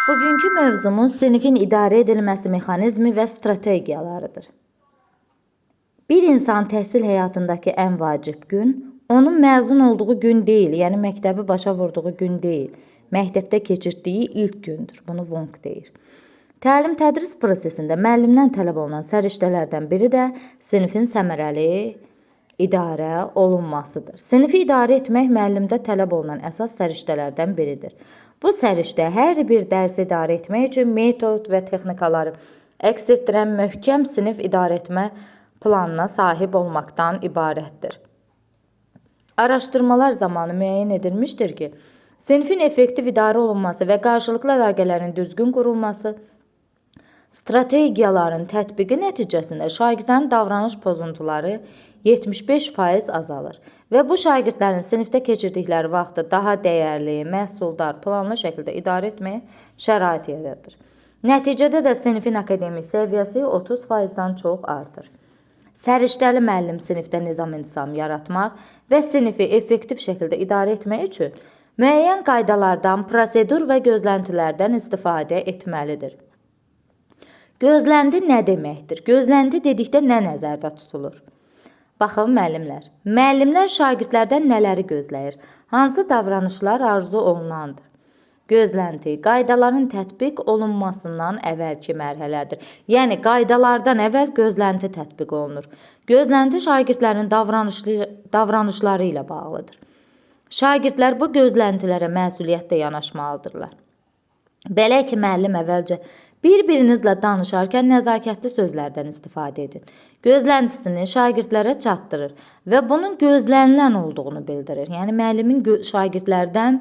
Bugünkü mövzumuz sinifin idarə edilməsi mexanizmi və strategiyalarıdır. Bir insan təhsil həyatındakı ən vacib gün, onun məzun olduğu gün deyil, yəni məktəbi başa vurduğu gün deyil, məktəbdə keçirdiyi ilk gündür. Bunu Wong deyir. Təlim-tədris prosesində müəllimdən tələb olunan səriştələrdən biri də sinifin səmərəli idarə olunmasıdır. Sinifi idarə etmək müəllimdə tələb olunan əsas səriştələrdən biridir. Bu səriştə hər bir dərsi idarə etmək üçün metod və texnikaları əks etdirən möhkəm sinif idarə etmə planına sahib olmaqdan ibarətdir. Araşdırmalar zamanı müəyyən edilmişdir ki, sinifin effektiv idarə olunması və qarşılıqlı əlaqələrin düzgün qurulması strategiyaların tətbiqi nəticəsində şagirdlərin davranış pozuntuları 75% azalır və bu şagirdlərin sinifdə keçirdikləri vaxtı daha dəyərli, məhsuldar, planlı şəkildə idarə etməyə şərait yaradır. Nəticədə də sinifin akademik səviyyəsi 30%-dan çox artır. Səriştəli müəllim sinifdə nizam-intizam yaratmaq və sinifi effektiv şəkildə idarə etmək üçün müəyyən qaydalardan, prosedur və gözləntilərdən istifadə etməlidir. Gözlənti nə deməkdir? Gözlənti dedikdə nə nəzərdə tutulur? Baxın müəllimlər. Müəllimlər şagirdlərdən nələri gözləyir? Hansı davranışlar arzu olunandır? Gözlənti, qaydaların tətbiq olunmasından əvvəlki mərhələdir. Yəni, qaydalardan əvvəl gözlənti tətbiq olunur. Gözlənti şagirdlərin davranışları ilə bağlıdır. Şagirdlər bu gözləntilərə məsuliyyətlə yanaşmalıdırlar. Belə ki, müəllim əvvəlcə bir-birinizlə danışarkən nəzakətli sözlərdən istifadə edin. Gözləntisini şagirdlərə çatdırır və bunun gözlənilən olduğunu bildirir. Yəni, müəllimin şagirdlərdən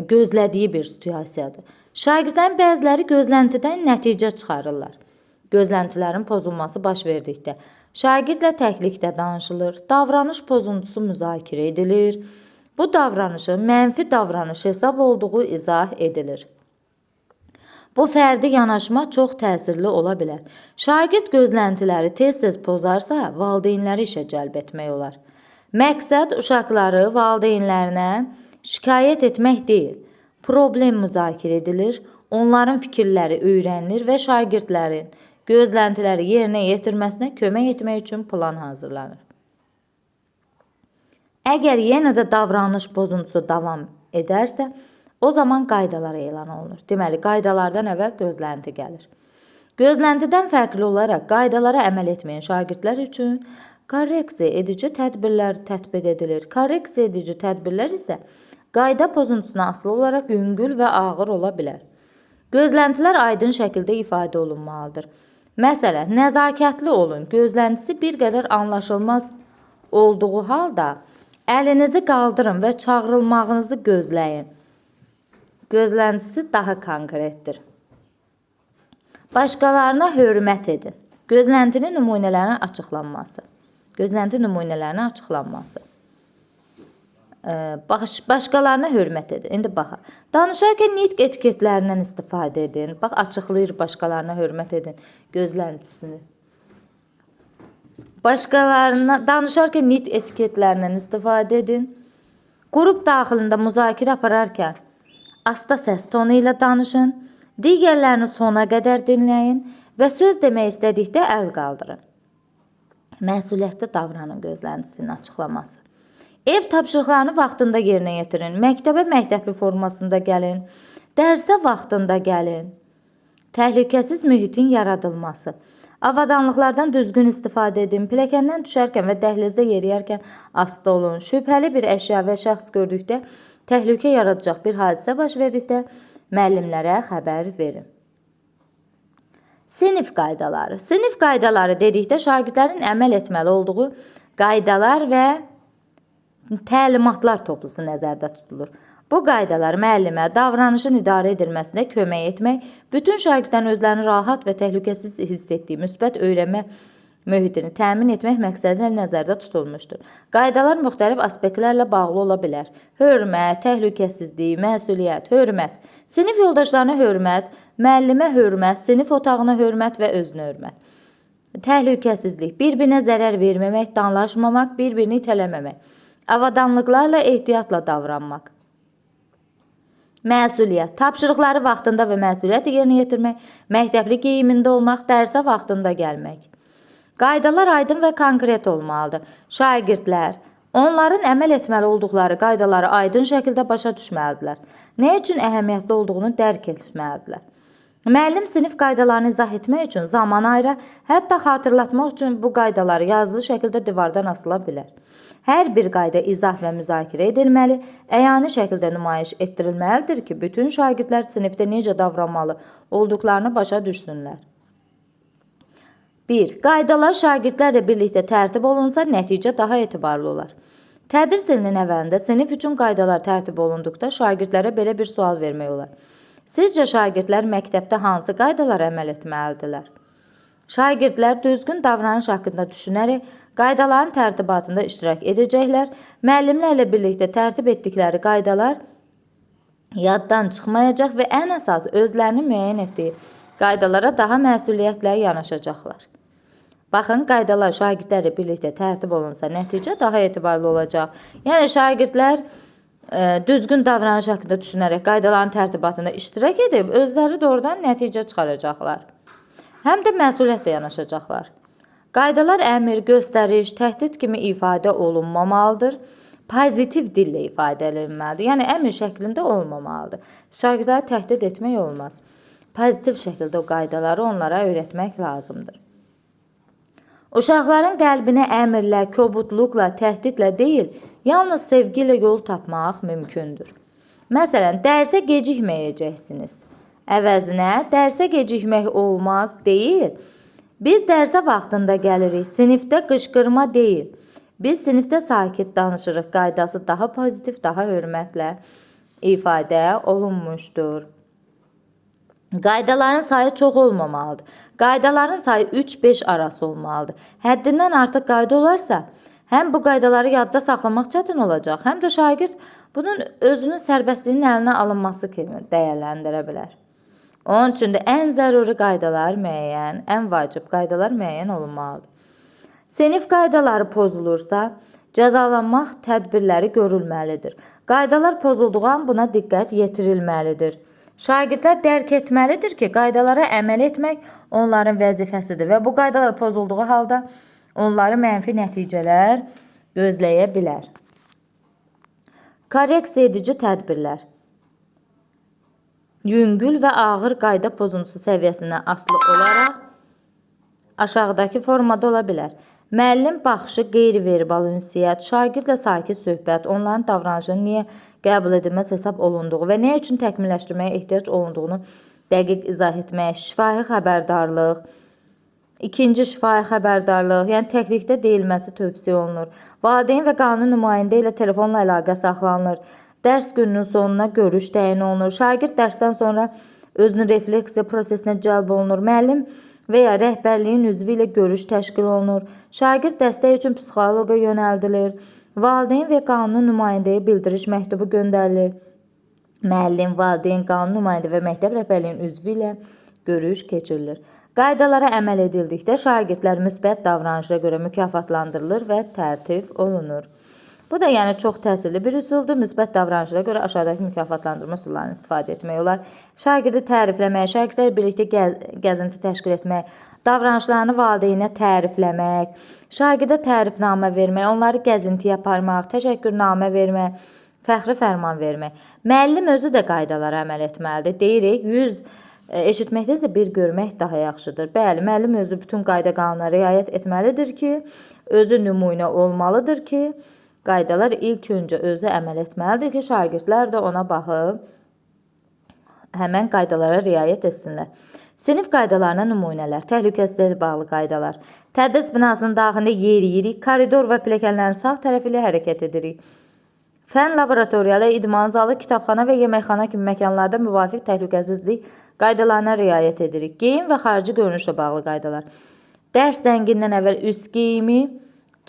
gözlədiyi bir situasiyadır. Şagirdlərin bəziləri gözləntidən nəticə çıxarırlar. Gözləntilərin pozulması baş verdikdə şagirdlə təklikdə danışılır, davranış pozuntusu müzakirə edilir. Bu davranışın mənfi davranış hesab olduğu izah edilir. Bu fərdi yanaşma çox təsirli ola bilər. Şagird gözləntiləri tez-tez pozarsa, valideynləri işə cəlb etmək olar. Məqsəd uşaqları valideynlərinə şikayət etmək deyil. Problem müzakirə edilir, onların fikirləri öyrənilir və şagirdlərin gözləntiləri yerinə yetirməsinə kömək etmək üçün plan hazırlanır. Əgər yenə də davranış pozuntusu davam edərsə, o zaman qaydalar elan olunur. Deməli, qaydalardan əvvəl gözlənti gəlir. Gözləntidən fərqli olaraq qaydalara əməl etməyən şagirdlər üçün korreksiya edici tədbirlər tətbiq edilir. Korreksiya edici tədbirlər isə qayda pozuntusuna asılı olaraq yüngül və ağır ola bilər. Gözləntilər aydın şəkildə ifadə olunmalıdır. Məsələn, nəzakətli olun gözləntisi bir qədər anlaşılmaz olduğu halda əlinizi qaldırın və çağırılmağınızı gözləyin. Gözləntisi daha konkretdir. Başqalarına hörmət edin. Gözləntinin nümunələrinin açıqlanması. Gözlənti nümunələrinin açıqlanması. Başqalarına hörmət edin. İndi baxın. Danışarkən nitq etiketlərindən istifadə edin. Bax, açıqlayır başqalarına hörmət edin gözləntisini. Danışarkən nitq etiketlərindən istifadə edin. Qrup daxilində müzakirə apararkən asta səs tonu ilə danışın, digərlərini sona qədər dinləyin və söz demək istədikdə əl qaldırın. Məsuliyyətli davranın gözləntisinin açıqlaması. Ev tapşırıqlarını vaxtında yerinə yetirin, məktəbə məktəbli formasında gəlin, dərsə vaxtında gəlin. Təhlükəsiz mühitin yaradılması. Avadanlıqlardan düzgün istifadə edin, pilləkəndən düşərkən və dəhlizdə yeriyərkən asta olun, şübhəli bir əşya və şəxs gördükdə təhlükə yaradacaq bir hadisə baş verdikdə müəllimlərə xəbər verin. Sinif qaydaları. Sinif qaydaları dedikdə şagirdlərin əməl etməli olduğu qaydalar və təlimatlar toplusu nəzərdə tutulur. Bu qaydalar müəllimə davranışın idarə edilməsində kömək etmək, bütün şagirdlərin özlərini rahat və təhlükəsiz hiss etdiyi müsbət öyrənmə mühitini təmin etmək məqsədilə nəzərdə tutulmuşdur. Qaydalar müxtəlif aspektlərlə bağlı ola bilər. Hörmət, təhlükəsizlik, məsuliyyət, hörmət, sinif yoldaşlarına hörmət, müəllimə hörmət, sinif otağına hörmət və özünə hörmət. Təhlükəsizlik, bir-birinə zərər verməmək, danlaşmamaq, bir-birini itələməmək, avadanlıqlarla ehtiyatla davranmaq. Məsuliyyət. Tapşırıqları vaxtında və məsuliyyətlə yerinə yetirmək, məktəbli geyimində olmaq, dərsə vaxtında gəlmək. Qaydalar aydın və konkret olmalıdır. Şagirdlər onların əməl etməli olduqları qaydaları aydın şəkildə başa düşməlidirlər. Nə üçün əhəmiyyətli olduğunu dərk etməlidirlər. Müəllim sinif qaydalarını izah etmək üçün zaman ayıra, hətta xatırlatmaq üçün bu qaydaları yazılı şəkildə divardan asıla bilər. Hər bir qayda izah və müzakirə edilməli, əyani şəkildə nümayiş etdirilməlidir ki, bütün şagirdlər sinifdə necə davranmalı olduqlarını başa düşsünlər. 1. Qaydalar şagirdlərlə birlikdə tərtib olunsa, nəticə daha etibarlı olar. Tədris ilinin əvvəlində sinif üçün qaydalar tərtib olunduqda şagirdlərə belə bir sual vermək olar. Sizcə şagirdlər məktəbdə hansı qaydalara əməl etməlidirlər? Şagirdlər düzgün davranış haqqında düşünərək qaydaların tərtibatında iştirak edəcəklər. Müəllimlərlə birlikdə tərtib etdikləri qaydalar yaddan çıxmayacaq və ən əsas özlərinin müəyyən etdiyi qaydalara daha məsuliyyətlə yanaşacaqlar. Baxın, qaydalar şagirdlərlə birlikdə tərtib olunsa nəticə daha etibarlı olacaq. Yəni şagirdlər düzgün davranış haqqında düşünərək qaydaların tərtibatında iştirak edib özləri doğrudan nəticə çıxaracaqlar. Həm də məsuliyyətlə yanaşacaqlar. Qaydalar əmr, göstəriş, təhdid kimi ifadə olunmamalıdır. Pozitiv dillə ifadə edilməlidir. Yəni əmr şəklində olmamalıdır. Şagirdləri təhdid etmək olmaz. Pozitiv şəkildə o qaydaları onlara öyrətmək lazımdır. Uşaqların qəlbinə əmrlə, kobudluqla, təhdidlə deyil, yalnız sevgi ilə yol tapmaq mümkündür. Məsələn, dərsə gecikməyəcəksiniz. Əvəzinə dərsə gecikmək olmaz deyil. Biz dərsə vaxtında gəlirik, sinifdə qışqırma deyil. Biz sinifdə sakit danışırıq, qaydası daha pozitiv, daha hörmətlə ifadə olunmuşdur. Qaydaların sayı çox olmamalıdır. Qaydaların sayı 3-5 arası olmalıdır. Həddindən artıq qayda olarsa, həm bu qaydaları yadda saxlamaq çətin olacaq, həm də şagird bunun özünün sərbəstliyinin əlinə alınması kimi dəyərləndirə bilər. Onun üçün də ən zəruri qaydalar müəyyən, ən vacib qaydalar müəyyən olunmalıdır. Sinif qaydaları pozulursa, cəzalanmaq tədbirləri görülməlidir. Qaydalar pozulduğu an buna diqqət yetirilməlidir. Şagirdlər dərk etməlidir ki, qaydalara əməl etmək onların vəzifəsidir və bu qaydalar pozulduğu halda onları mənfi nəticələr gözləyə bilər. Korreksiya edici tədbirlər. Yüngül və ağır qayda pozuntusu səviyyəsindən asılı olaraq aşağıdakı formada ola bilər. Müəllim baxışı, qeyri-verbal ünsiyyət, şagirdlə sakit söhbət, onların davranışının niyə qəbul edilməz hesab olunduğu və nə üçün təkmilləşdirməyə ehtiyac olunduğunu dəqiq izah etmək, şifahi xəbərdarlıq, ikinci şifahi xəbərdarlıq, yəni təklikdə deyilməsi tövsiyə olunur. Valideyn və qanuni nümayəndə ilə telefonla əlaqə saxlanılır. Dərs gününün sonuna görüş təyin olunur. Şagird dərsdən sonra özünün refleksiya prosesinə cəlb olunur. Müəllim və ya rəhbərliyin üzvü ilə görüş təşkil olunur. Şagird dəstək üçün psixoloqa yönəldilir. Valideyn və qanuni nümayəndəyə bildiriş məktubu göndərilir. Müəllim, valideyn, qanuni nümayəndə və məktəb rəhbərliyinin üzvü ilə görüş keçirilir. Qaydalara əməl edildikdə şagirdlər müsbət davranışa görə mükafatlandırılır və tərtib olunur. Bu da yəni çox təsirli bir üsuldur. Müsbət davranışlara görə aşağıdakı mükafatlandırma üsullarını istifadə etmək olar. Şagirdi tərifləmək, şagirdlər birlikdə gəzinti təşkil etmək, davranışlarını valideynə tərifləmək, şagirdə tərifnamə vermək, onları gəzintiyə aparmaq, təşəkkürnamə vermək, fəxri fərman vermək. Müəllim özü də qaydalara əməl etməlidir. Deyirik, 100 eşitməkdənsə bir görmək daha yaxşıdır. Bəli, müəllim özü bütün qayda qanunlara riayət etməlidir ki, özü nümunə olmalıdır ki, qaydalar ilk öncə özü əməl etməlidir ki, şagirdlər də ona baxıb həmən qaydalara riayət etsinlər. Sinif qaydalarına nümunələr, təhlükəsizliklə bağlı qaydalar. Tədris binasının daxilində yeriyirik, koridor və pilləkənlərin sağ tərəfi ilə hərəkət edirik. Fən laboratoriyalı, idman zalı, kitabxana və yeməkxana kimi məkanlarda müvafiq təhlükəsizlik qaydalarına riayət edirik. Geyim və xarici görünüşlə bağlı qaydalar. Dərs zəngindən əvvəl üst geyimi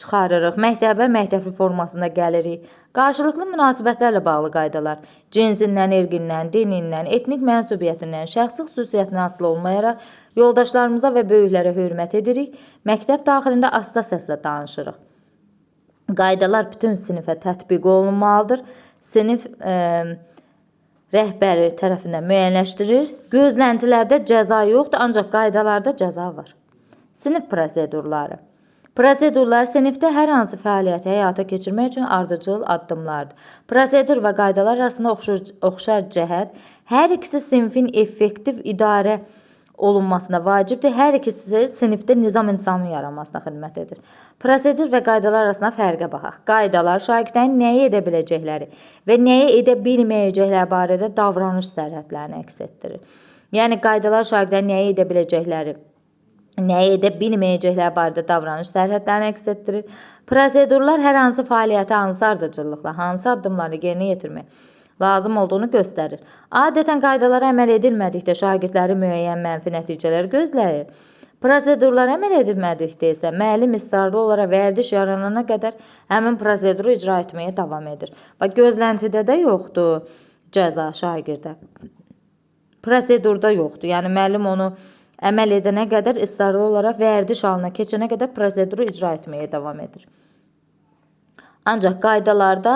çıxarırıq. Məktəbə məktəbli formasında gəlirik. Qarşılıqlı münasibətlərlə bağlı qaydalar. Cinsindən, irqindən, dinindən, etnik mənsubiyyətindən, şəxsi xüsusiyyətindən asılı olmayaraq yoldaşlarımıza və böyüklərə hörmət edirik. Məktəb daxilində asta səslə danışırıq. Qaydalar bütün sinifə tətbiq olunmalıdır. Sinif rəhbəri tərəfindən müəyyənləşdirir. Gözləntilərdə cəza yoxdur, ancaq qaydalarda cəza var. Sinif prosedurları. Prosedurlar sinifdə hər hansı fəaliyyəti həyata keçirmək üçün ardıcıl addımlardır. Prosedur və qaydalar arasında oxşar cəhət hər ikisi sinfin effektiv idarə olunmasına vacibdir. Hər ikisi sinifdə nizam-intizamın yaranmasına xidmət edir. Prosedur və qaydalar arasında fərqə baxaq. Qaydalar şagirdlərin nəyi edə biləcəkləri və nəyi edə bilməyəcəkləri barədə davranış sərhədlərini əks etdirir. Yəni qaydalar şagirdlərin nəyi edə biləcəkləri, nəyi edə bilməyəcəkləri barədə davranış sərhədlərini əks etdirir. Prosedurlar hər hansı fəaliyyəti hansı ardıcıllıqla, hansı addımları yerinə yetirmək lazım olduğunu göstərir. Adətən qaydalara əməl edilmədikdə şagirdləri müəyyən mənfi nəticələr gözləyir. Prosedurlara əməl edilmədikdə isə müəllim israrlı olaraq vərdiş yaranana qədər həmin proseduru icra etməyə davam edir. Bax, gözləntidə də yoxdur cəza şagirdə. Prosedurda yoxdur. Yəni müəllim onu əməl edənə qədər israrlı olaraq vərdiş halına keçənə qədər proseduru icra etməyə davam edir. Ancaq qaydalarda,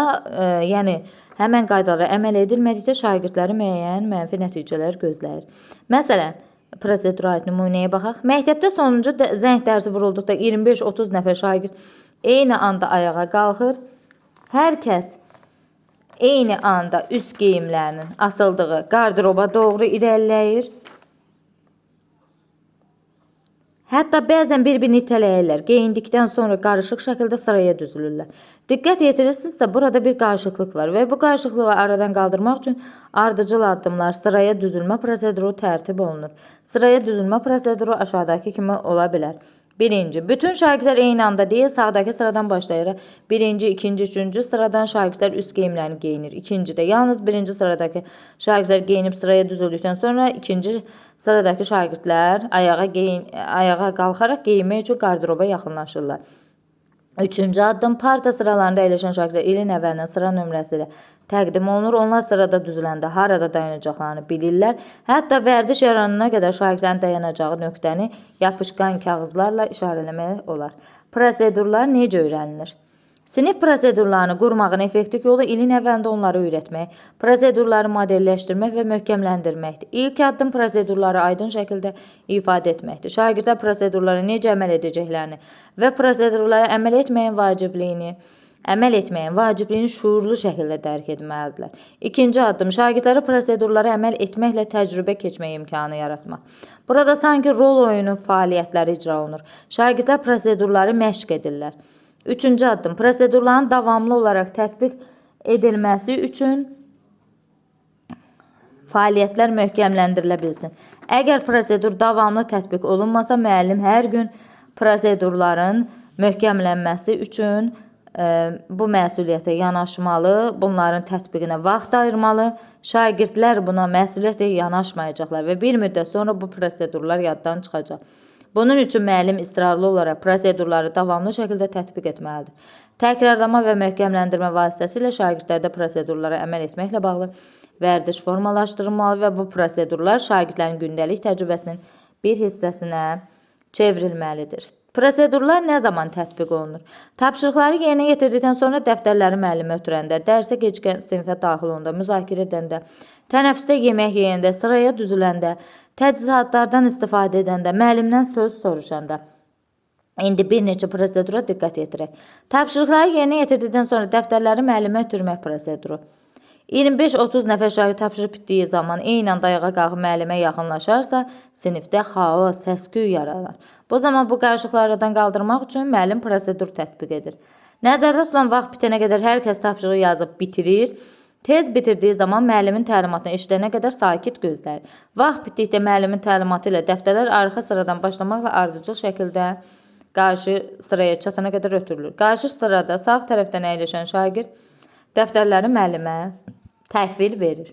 yəni həmən qaydalara əməl edilmədikdə şagirdləri müəyyən mənfi nəticələr gözləyir. Məsələn, prosedura aid nümunəyə baxaq. Məktəbdə sonuncu zəng dərsi vurulduqda 25-30 nəfər şagird eyni anda ayağa qalxır. Hər kəs eyni anda üst geyimlərinin asıldığı qardıroba doğru irəliləyir. Hətta bəzən bir-birini itələyirlər. Geyindikdən sonra qarışıq şəkildə sıraya düzülürlər. Diqqət yetirirsinizsə, burada bir qarışıqlıq var və bu qarışıqlığı aradan qaldırmaq üçün ardıcıl addımlar, sıraya düzülmə proseduru tərtib olunur. Sıraya düzülmə proseduru aşağıdakı kimi ola bilər. Birinci, bütün şagirdlər eyni anda deyil, sağdakı sıradan başlayaraq birinci, ikinci, üçüncü sıradan şagirdlər üst geyimlərini geyinir. İkincidə yalnız birinci sıradakı şagirdlər geyinib sıraya düzüldükdən sonra ikinci sıradakı şagirdlər ayağa qalxaraq geyinmək üçün qardıroba yaxınlaşırlar. Üçüncü addım, parta sıralarında əyləşən şagirdlər ilin əvvəlindən sıra nömrəsi ilə təqdim olunur. Onlar sırada düzüləndə harada dayanacaqlarını bilirlər. Hətta vərdiş yaranana qədər şagirdlərin dayanacağı nöqtəni yapışqan kağızlarla işarələmək olar. Prosedurlar necə öyrənilir? Sinif prosedurlarını qurmağın effektiv yolu ilin əvvəlində onları öyrətmək, prosedurları modelləşdirmək və möhkəmləndirməkdir. İlk addım prosedurları aydın şəkildə ifadə etməkdir. Şagirdlər prosedurlara necə əməl edəcəklərini və prosedurlara əməl etməyin vacibliyini şuurlu şəkildə dərk etməlidirlər. İkinci addım, şagirdlərə prosedurlara əməl etməklə təcrübə keçmək imkanı yaratmaq. Burada sanki rol oyunu fəaliyyətləri icra olunur. Şagirdlər prosedurları məşq edirlər. Üçüncü addım, prosedurların davamlı olaraq tətbiq edilməsi üçün fəaliyyətlər möhkəmləndirilə bilsin. Əgər prosedur davamlı tətbiq olunmasa, müəllim hər gün prosedurların möhkəmlənməsi üçün bu məsuliyyətə yanaşmalı, bunların tətbiqinə vaxt ayırmalı. Şagirdlər buna məsuliyyətlə yanaşmayacaqlar və bir müddət sonra bu prosedurlar yaddan çıxacaq. Bunun üçün müəllim israrlı olaraq prosedurları davamlı şəkildə tətbiq etməlidir. Təkrarlama və möhkəmləndirmə vasitəsilə şagirdlərdə prosedurlara əməl etməklə bağlı vərdiş formalaşdırılmalı və bu prosedurlar şagirdlərin gündəlik təcrübəsinin bir hissəsinə çevrilməlidir. Prosedurlar nə zaman tətbiq olunur? Tapşırıqları yerinə yetirdikdən sonra dəftərləri müəllimə ötürəndə, dərsə gecikən sinifə daxil olanda, müzakirə edəndə, tənəffüsdə yemək yeyəndə, sıraya düzüləndə, təchizatlardan istifadə edəndə, müəllimdən söz soruşanda. İndi bir neçə prosedura diqqət yetirək. Tapşırıqları yerinə yetirdikdən sonra dəftərləri müəllimə ötürmək proseduru. 25-30 nəfər şagird tapşırıq bitdiyi zaman eyni anda ayağa qalxıb müəllimə yaxınlaşarsa, sinifdə xaos, səs-küy yaranar. Bu zaman bu qarışıqlardan qaldırmaq üçün müəllim prosedur tətbiq edir. Nəzərdə tutulan vaxt bitənə qədər hər kəs tapşırığı yazıb bitirir. Tez bitirdiyi zaman müəllimin təlimatını eşidənə qədər sakit gözləyir. Vaxt bitdikdə müəllimin təlimatı ilə dəftərlər arxa sıradan başlamaqla ardıcıl şəkildə qarşı sıraya çatana qədər ötürülür. Qarşı sırada sağ tərəfdən əyləşən şagird dəftərləri müəllimə təhvil verir.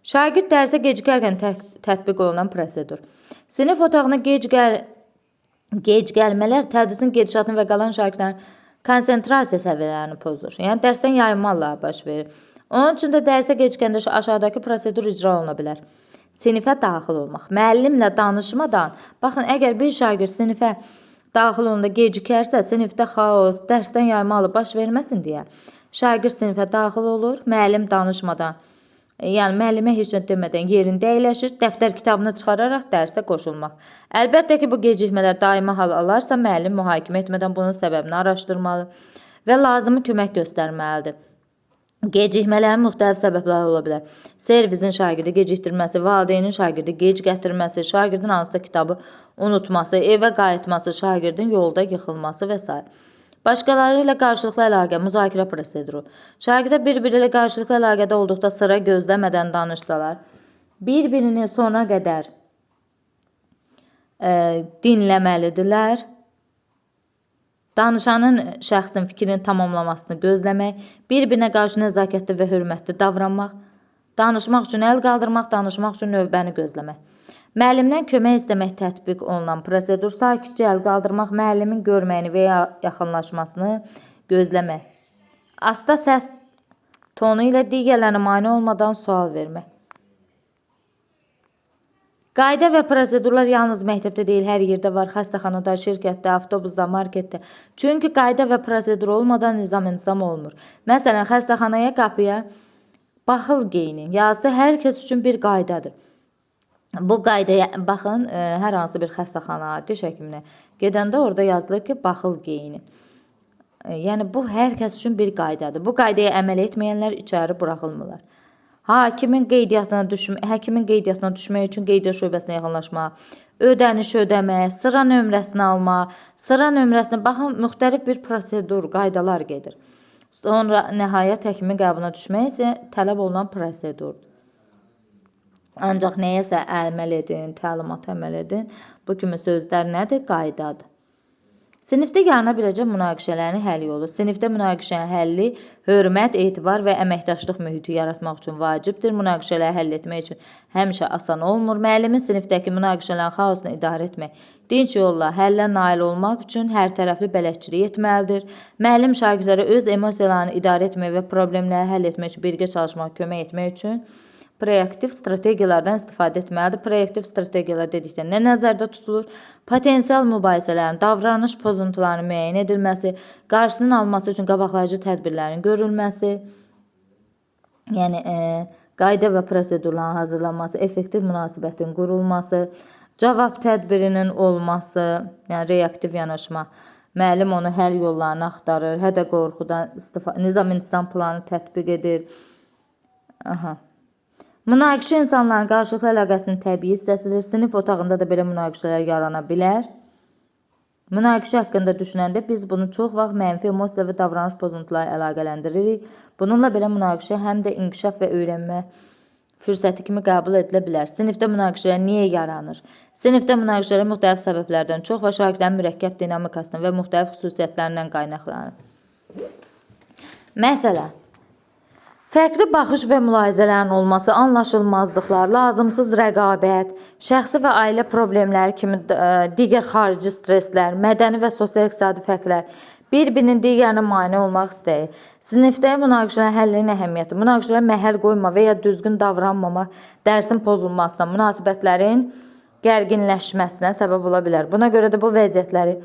Şagird dərsə gecikərkən tətbiq olunan prosedur. Sinif otağına gec gəlmələr tədrisin gedişatını və qalan şagirdlərin konsentrasiya səviyyələrini pozur. Yəni dərsdən yayınmalar baş verir. Onun üçün də dərsə gecikəndə aşağıdakı prosedur icra oluna bilər. Sinifə daxil olmaq. Müəllimlə danışmadan, baxın, əgər bir şagird sinifə daxil olanda gecikərsə, sinifdə xaos, dərsdən yaymalı baş verməsin deyə şagird sinifə daxil olur, müəllim danışmadan Yəni müəllimə heç nə demədən yerində əyləşir, dəftər kitabını çıxararaq dərsə qoşulmaq. Əlbəttə ki, bu gecikmələr daimi hal alarsa, müəllim mühakimə etmədən bunun səbəbini araşdırmalı və lazımi kömək göstərməlidir. Gecikmələrin müxtəlif səbəbləri ola bilər. Servisin şagirdi gecikdirməsi, valideynin şagirdi gec gətirməsi, şagirdin hansısa kitabı unutması, evə qayıtması, şagirdin yolda yıxılması və s. Başqaları ilə qarşılıqlı əlaqə, müzakirə proseduru. Şagirdlər bir-biri ilə qarşılıqlı əlaqədə olduqda sıra gözləmədən danışsalar, bir-birini sona qədər dinləməlidirlər. Danışanın şəxsin fikrini tamamlamasını gözləmək, bir-birinə qarşı nəzakətli və hörmətli davranmaq, danışmaq üçün əl qaldırmaq, danışmaq üçün növbəni gözləmək. Müəllimdən kömək istəmək tətbiq olunan prosedur, sakitcə əl qaldırmaq, müəllimin görməyini və ya yaxınlaşmasını gözləmək. Asta səs tonu ilə digərlərinə mane olmadan sual vermək. Qayda və prosedurlar yalnız məktəbdə deyil, hər yerdə var, xəstəxanada, şirkətdə, avtobusda, marketdə. Çünki qayda və prosedur olmadan nizam-intizam olmur. Məsələn, xəstəxanaya qapıya baxıl geyinin yazısı hər kəs üçün bir qaydadır. Bu qaydaya baxın, hər hansı bir xəstəxana, diş həkiminə gedəndə orada yazılır ki, baxıl geyinin. Yəni, bu hər kəs üçün bir qaydadır. Bu qaydaya əməl etməyənlər içəri buraxılmırlar. Həkimin qeydiyyatına düşmək üçün qeydiyyat şöbəsinə yaxınlaşmaq, ödəniş ödəmək, sıra nömrəsini almaq, sıra nömrəsini, baxın, müxtəlif bir prosedur, qaydalar gedir. Sonra nəhayət həkimin qəbuluna düşmək isə tələb olunan prosedurdur. Ancaq nəyəsə əməl edin, təlimata əməl edin. Bu kimi sözlər nədir? Qaydadır. Sinifdə yarana biləcək münaqişələrin həll yolu. Sinifdə münaqişənin həlli hörmət, etibar və əməkdaşlıq mühiti yaratmaq üçün vacibdir. Münaqişələri həll etmək üçün həmişə asan olmur. Müəllimin sinifdəki münaqişələrin xaosunu idarə etmək, dinc yolla həllə nail olmaq üçün hər tərəfli bələdçilik etməlidir. Müəllim şagirdlərə öz emosiyalarını idarə etmək və problemləri həll etmək üçün birgə çalışmaq, kömək etmək üçün proaktiv strategiyalardan istifadə etməlidir. Proaktiv strategiyalar dedikdə nə nəzərdə tutulur? Potensial mübahisələrin, davranış pozuntularının müəyyən edilməsi, qarşısının alınması üçün qabaqlayıcı tədbirlərin görülməsi, yəni qayda və prosedurların hazırlanması, effektiv münasibətin qurulması, cavab tədbirinin olması, yəni reaktiv yanaşma. Müəllim onu həll yollarını axtarır, hədə qorxudan nizam-intizam planı tətbiq edir. Münaqişə insanların qarşılıqlı əlaqəsinin təbii hissəsidir. Sinif otağında da belə münaqişələr yarana bilər. Münaqişə haqqında düşünəndə biz bunu çox vaxt mənfi emosiya və davranış pozuntuları əlaqələndiririk. Bununla belə münaqişə həm də inkişaf və öyrənmə fürsəti kimi qəbul edilə bilər. Sinifdə münaqişələr niyə yaranır? Sinifdə münaqişələr müxtəlif səbəblərdən çox və şagirdlərin mürəkkəb dinamikasından və müxtəlif xüsusiyyətlərindən qaynaqlanır. Məsələn, fərqli baxış və mülahizələrin olması, anlaşılmazlıqlar, lazımsız rəqabət, şəxsi və ailə problemləri kimi digər xarici stresslər, mədəni və sosial-iqtisadi fərqlər, bir-birinin digərinə mane olmaq istəyi, sinifdə münaqişələrin həllinin əhəmiyyəti, münaqişələrə məhəl qoyma və ya düzgün davranmama, dərsin pozulmasına, münasibətlərin gərginləşməsinə səbəb ola bilər. Buna görə də bu vəziyyətləri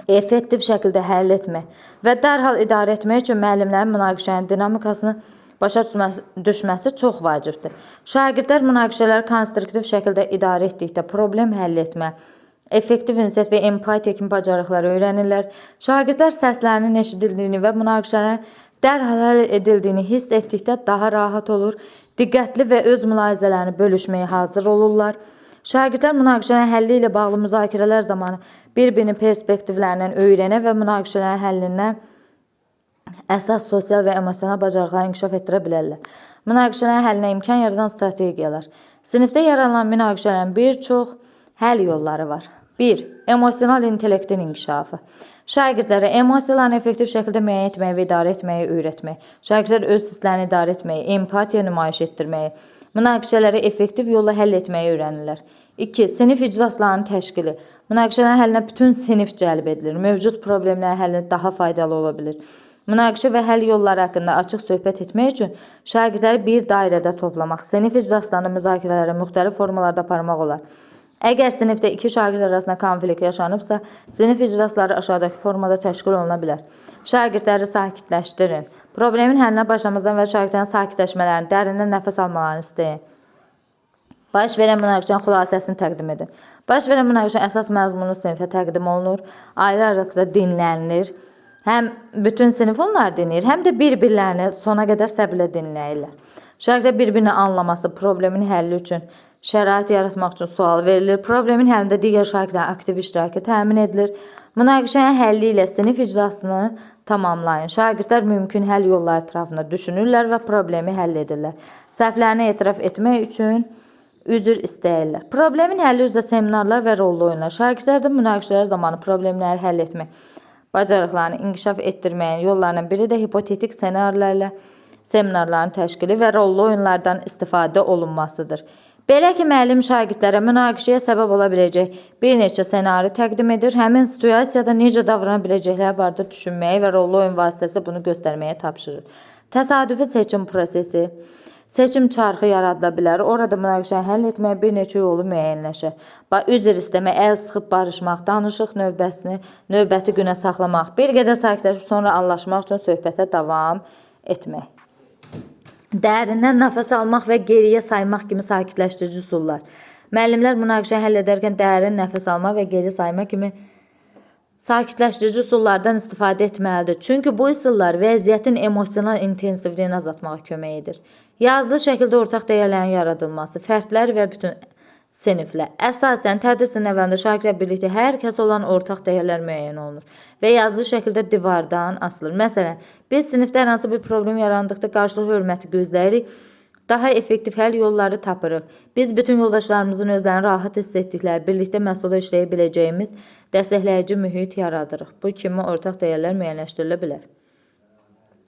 effektiv şəkildə həll etmək və dərhal idarə etmək üçün müəllimlərin münaqişənin dinamikasını başa düşməsi çox vacibdir. Şagirdlər münaqişələri konstruktiv şəkildə idarə etdikdə problem həll etmə, effektiv ünsiyyət və empatiya kimi bacarıqları öyrənirlər. Şagirdlər səslərinin eşidildiyini və münaqişələrin dərhal həll edildiyini hiss etdikdə daha rahat olur, diqqətli və öz mülahizələrini bölüşməyə hazır olurlar. Şagirdlər münaqişələrin həlli ilə bağlı müzakirələr zamanı bir-birinin perspektivlərindən öyrənə və münaqişələrin həllindən əsas sosial və emosional bacarıqları inkişaf etdirə bilərlər. Münaqişələrin həllinə imkan yaradan strategiyalar. Sinifdə yaranan münaqişələrin bir çox həll yolları var. 1. Emosional intellektin inkişafı. Şagirdlərə emosiyalarını effektiv şəkildə müəyyən etməyi və idarə etməyi öyrətmək. Şagirdlər öz hisslərini idarə etməyi, empatiya nümayiş etdirməyi, münaqişələri effektiv yolla həll etməyi öyrənirlər. 2. Sinif iclaslarının təşkili. Münaqişələrin həllinə bütün sinif cəlb edilir. Mövcud problemlərin həlli daha faydalı ola bilir. Münaqişə və həll yolları haqqında açıq söhbət etmək üçün şagirdləri bir dairədə toplamaq, sinif iclaslarında müzakirələri müxtəlif formalarda aparmaq olar. Əgər sinifdə iki şagird arasında konflikt yaşanıbsa, sinif iclasları aşağıdakı formada təşkil oluna bilər. Şagirdləri sakitləşdirin. Problemin həllinə başlamazdan və şagirdlərin sakitləşmələrini, dərindən nəfəs almalarını istəyin. Baş verən münaqişənin xülasəsini təqdim edin. Baş verən münaqişənin əsas məzmunu sinifə təqdim olunur, ailə arasında dinlənilir. Həm bütün sinif onları dinləyir, həm də bir-birlərini sona qədər səbirlə dinləyirlər. Şagirdlər bir-birini anlaması, problemin həlli üçün şərait yaratmaq üçün sual verilir. Problemin həllində digər şagirdlərin aktiv iştirakı təmin edilir. Münaqişənin həlli ilə sinif iclasını tamamlayın. Şagirdlər mümkün həll yolları ətrafında düşünürlər və problemi həll edirlər. Səhvlərini etiraf etmək üçün üzr istəyirlər. Problemin həlli üzrə seminarlar və rollu oyunlar. Şagirdlər də münaqişələr zamanı problemləri həll etmək bacarıqlarını inkişaf etdirməyin yollarından biri də hipotetik ssenarilərlə seminarların təşkili və rollu oyunlardan istifadə olunmasıdır. Belə ki, müəllim şagirdlərə münaqişəyə səbəb ola biləcək bir neçə ssenari təqdim edir, həmin situasiyada necə davrana biləcəkləri barədə düşünməyi və rollu oyun vasitəsilə bunu göstərməyə tapşırır. Təsadüfi seçim prosesi, seçim çarxı yaradıla bilər. Orada münaqişəni həll etməyə bir neçə yolu müəyyənləşir. Üzr istəmək, əl sıxıb barışmaq, danışıq növbəti günə saxlamaq, bir qədər sakitləşib sonra anlaşmaq üçün söhbətə davam etmək. Dərindən nəfəs almaq və geriyə saymaq kimi sakitləşdirici üsullar. Müəllimlər münaqişəni həll edərkən dərin nəfəs almaq və geri sayma kimi sakitləşdirici üsullardan istifadə etməlidir. Çünki bu üsullar vəziyyətin emosional intensivliyini azaltmağa kömək edir. Yazılı şəkildə ortaq dəyərlərin yaradılması, fərdlər və bütün siniflə. Əsasən tədris əvvəlində şagirdlər birlikdə hər kəs olan ortaq dəyərlər müəyyən olunur və yazılı şəkildə divardan asılır. Məsələn, biz sinifdə hər hansı bir problem yarandıqda qarşılıq hörməti gözləyirik, daha effektiv həll yolları tapırıq. Biz bütün yoldaşlarımızın özlərini rahat hiss etdikləri, birlikdə məsulə işləyə biləcəyimiz dəstəkləyici mühit yaradırıq. Bu kimi ortaq dəyərlər müəyyənləşdirilə bilər.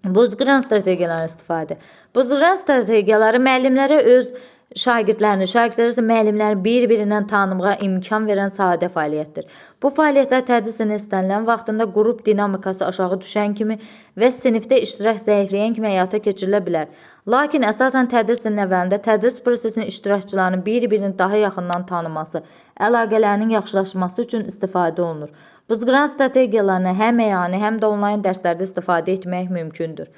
Buzqıran strategiyalarından istifadə. Buzqıran strategiyaları müəllimlərə öz şagirdlərini, şagirdlər isə müəllimlərin bir-birindən tanımağa imkan verən sadə fəaliyyətdir. Bu fəaliyyətlər tədris istənilən vaxtında qrup dinamikası aşağı düşən kimi və sinifdə iştirak zəifləyən kimi həyata keçirilə bilər. Lakin əsasən tədris əvvəlində tədris prosesinin iştirakçılarının bir-birini daha yaxından tanıması, əlaqələrinin yaxşılaşması üçün istifadə olunur. Buzqıran strategiyalarını həm əyani, həm də onlayn dərslərdə istifadə etmək mümkündür.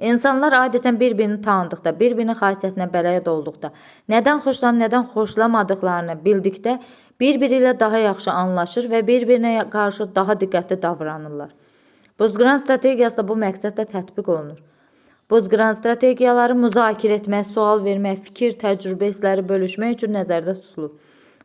İnsanlar adətən bir-birini tanıdıqda, bir-birinin xasiyyətinə bələd olduqda, nədən xoşlanıb, nədən xoşlamadıqlarını bildikdə bir-biri ilə daha yaxşı anlaşır və bir-birinə qarşı daha diqqətli davranırlar. Buzqıran strategiyası da bu məqsədlə tətbiq olunur. Buzqıran strategiyaları müzakirə etmək, sual vermək, fikir, təcrübə, hissləri bölüşmək üçün nəzərdə tutulur.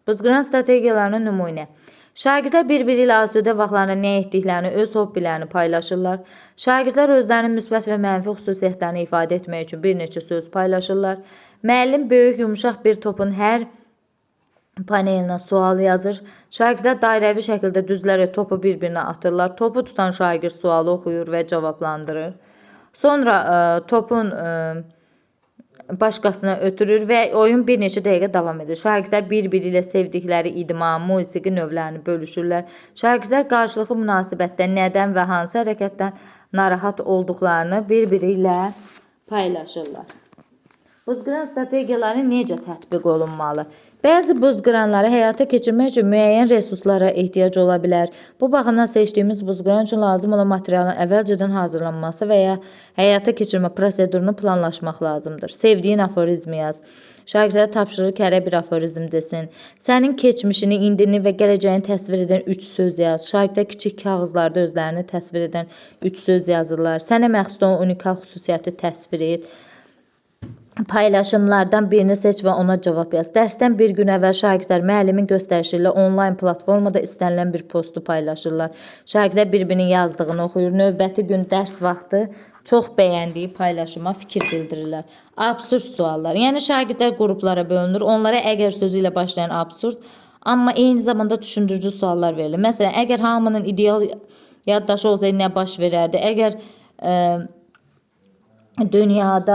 Buzqıran strategiyalarının nümunə. Şagirdlər bir-biri ilə asudə vaxtlarında nə etdiklərini, öz hobbilərini paylaşırlar. Şagirdlər özlərinin müsbət və mənfi xüsusiyyətlərini ifadə etmək üçün bir neçə söz paylaşırlar. Müəllim böyük, yumşaq bir topun hər panelinə sual yazır. Şagirdlər dairəvi şəkildə düzlərək topu bir-birinə atırlar. Topu tutan şagird sualı oxuyur və cavablandırır. Sonra topun başqasına ötürür və oyun bir neçə dəqiqə davam edir. Şagirdlər bir-biri ilə sevdikləri idman, musiqi növlərini bölüşürlər. Şagirdlər qarşılıqlı münasibətdə nədən və hansı hərəkətdən narahat olduqlarını bir-biri ilə paylaşırlar. Buzqıran strategiyaları necə tətbiq olunmalı? Bəzi buzqıranları həyata keçirmək üçün müəyyən resurslara ehtiyac ola bilər. Bu baxımdan seçdiyimiz buzqıran üçün lazım olan materialın əvvəlcədən hazırlanması və ya həyata keçirmə prosedurunu planlaşmaq lazımdır. Sevdiyin aforizmi yaz. Şagirdlərə tapşırır ki, hərə bir aforizm desin. Sənin keçmişini, indini və gələcəyini təsvir edən 3 söz yaz. Şagirdlər kiçik kağızlarda özlərini təsvir edən 3 söz yazırlar. Sənə məxsus olan unikal xüsusiyyəti təsvir et. Paylaşımlardan birini seç və ona cavab yaz. Dərsdən bir gün əvvəl şagirdlər müəllimin göstərişi ilə onlayn platformada istənilən bir postu paylaşırlar. Şagirdlər bir-birinin yazdığını oxuyur. Növbəti gün dərs vaxtı çox bəyəndiyi paylaşıma fikir bildirirlər. Absurd suallar. Yəni şagirdlər qruplara bölünür. Onlara əgər sözü ilə başlayan absurd, amma eyni zamanda düşündürücü suallar verilir. Məsələn, əgər hamının ideal yaddaşı olsaydı nə baş verərdi? Əgər dünyada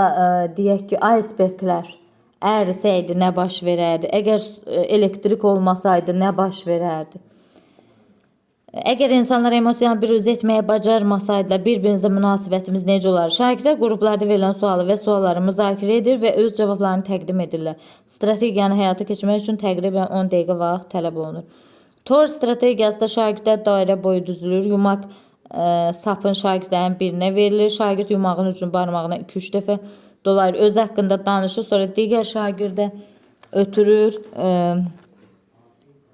deyək ki, iceberglər ərisəydi nə baş verərdi? Əgər elektrik olmasaydı nə baş verərdi? Əgər insanlar emosional büruz etməyə bacarmasaydılar, bir-birinizlə münasibətimiz necə olar? Şagirdlər qruplarda verilən sualı və sualları müzakirə edir və öz cavablarını təqdim edirlər. Strategiyanı həyata keçirmək üçün təqribən 10 dəqiqə vaxt tələb olunur. Tor strategiyasında şagirdlər dairə boyu düzülür, yumaq sapın şagirdlərin birinə verilir. Şagird yumağın ucunu barmağına 2-3 dəfə dolayır. Öz haqqında danışır, sonra digər şagirdə ötürür.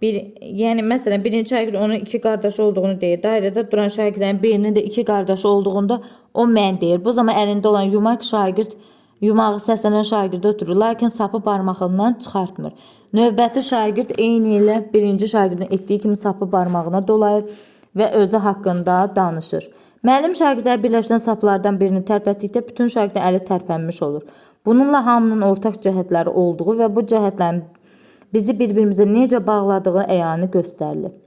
Yəni məsələn birinci şagird onun 2 qardaşı olduğunu deyir. Dairədə duran şagirdlərin birinin də 2 qardaşı olduğunda o mən deyir. Bu zaman əlində olan yumaq şagird yumağı səslənən şagirdə ötürür, lakin sapı barmağından çıxartmır. Növbəti şagird eyni ilə birinci şagirdin etdiyi kimi sapı barmağına dolayır və özü haqqında danışır. Müəllim şagirdlər birləşdən saplardan birini tərpətdikdə bütün şagirdin əli tərpənmiş olur. Bununla hamının ortaq cəhətləri olduğu və bu cəhətlərin bizi bir-birimizə necə bağladığı əyanı göstərilir.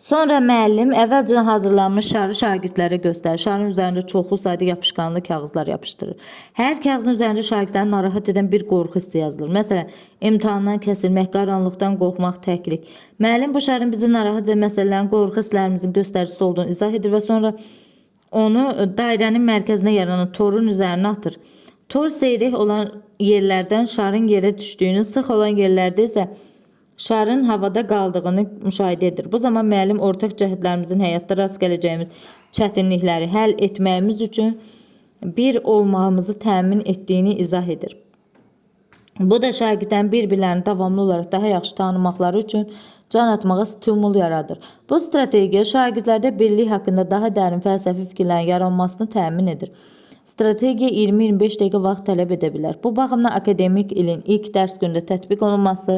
Sonra müəllim əvvəlcə hazırlanmış şarı şagirdlərə göstərir. Şarın üzərində çoxlu sayda yapışqanlı kağızlar yapışdırır. Hər kağızın üzərində şagirdləri narahat edən bir qorxu hissi yazılır. Məsələn, imtahandan kəsilmək, qaranlıqdan qorxmaq, təklik. Müəllim bu şarın bizi narahat edən məsələlərin qorxu hisslərimizin göstəricisi olduğunu izah edir və sonra onu dairənin mərkəzinə yaranan torun üzərinə atır. Tor seyrək olan yerlərdən şarın yerə düşdüyünü, sıx olan yerlərdə isə şarın havada qaldığını müşahidə edir. Bu zaman müəllim ortaq cəhətlərimizin həyatda rast gələcəyimiz çətinlikləri həll etməyimiz üçün bir olmağımızı təmin etdiyini izah edir. Bu da şagirdlərin bir-birlərini davamlı olaraq daha yaxşı tanımaqları üçün can atmağa stimul yaradır. Bu strategiya şagirdlərdə birlik haqqında daha dərin fəlsəfi fikirlərin yaranmasını təmin edir. Strategiya 20-25 dəqiqə vaxt tələb edə bilər. Bu baxımdan akademik ilin ilk dərs günündə tətbiq olunması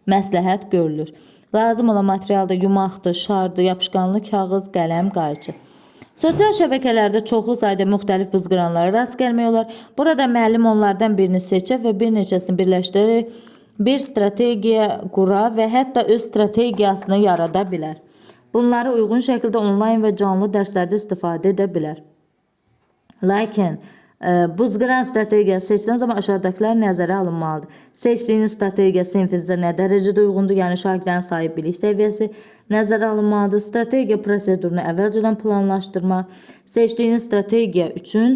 məsləhət görülür. Lazım olan materialda yumaqdır, şardır, yapışqanlı kağız, qələm, qayçı. Sosial şəbəkələrdə çoxlu sayda müxtəlif buzqıranlara rast gəlmək olar. Burada müəllim onlardan birini seçər və bir neçəsini birləşdirərək bir strategiya qura və hətta öz strategiyasını yarada bilər. Bunları uyğun şəkildə onlayn və canlı dərslərdə istifadə edə bilər. Lakin buzqıran strategiyası seçilen zaman aşağıdakiler nəzərə alınmalıdır. Seçdiyiniz strategiya sinfinizdə nə dərəcədə uyğundur, yəni şagirdlərin sahib bilik səviyyəsi nəzərə alınmalıdır. Strategiya prosedurunu əvvəlcədən planlaşdırmaq, seçdiyiniz strategiya üçün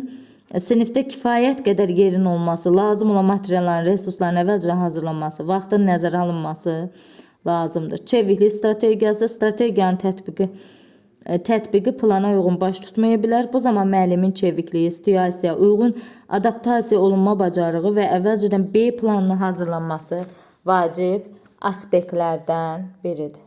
sinifdə kifayət qədər yerin olması, lazım olan materialların, resursların əvvəlcədən hazırlanması, vaxtın nəzərə alınması lazımdır. Çeviklik strategiyası, strategiyanın tətbiqi plana uyğun baş tutmaya bilər. Bu zaman müəllimin çevikliyi, situasiyaya uyğun adaptasiya olunma bacarığı və əvvəlcədən B planını hazırlanması vacib aspektlərdən biridir.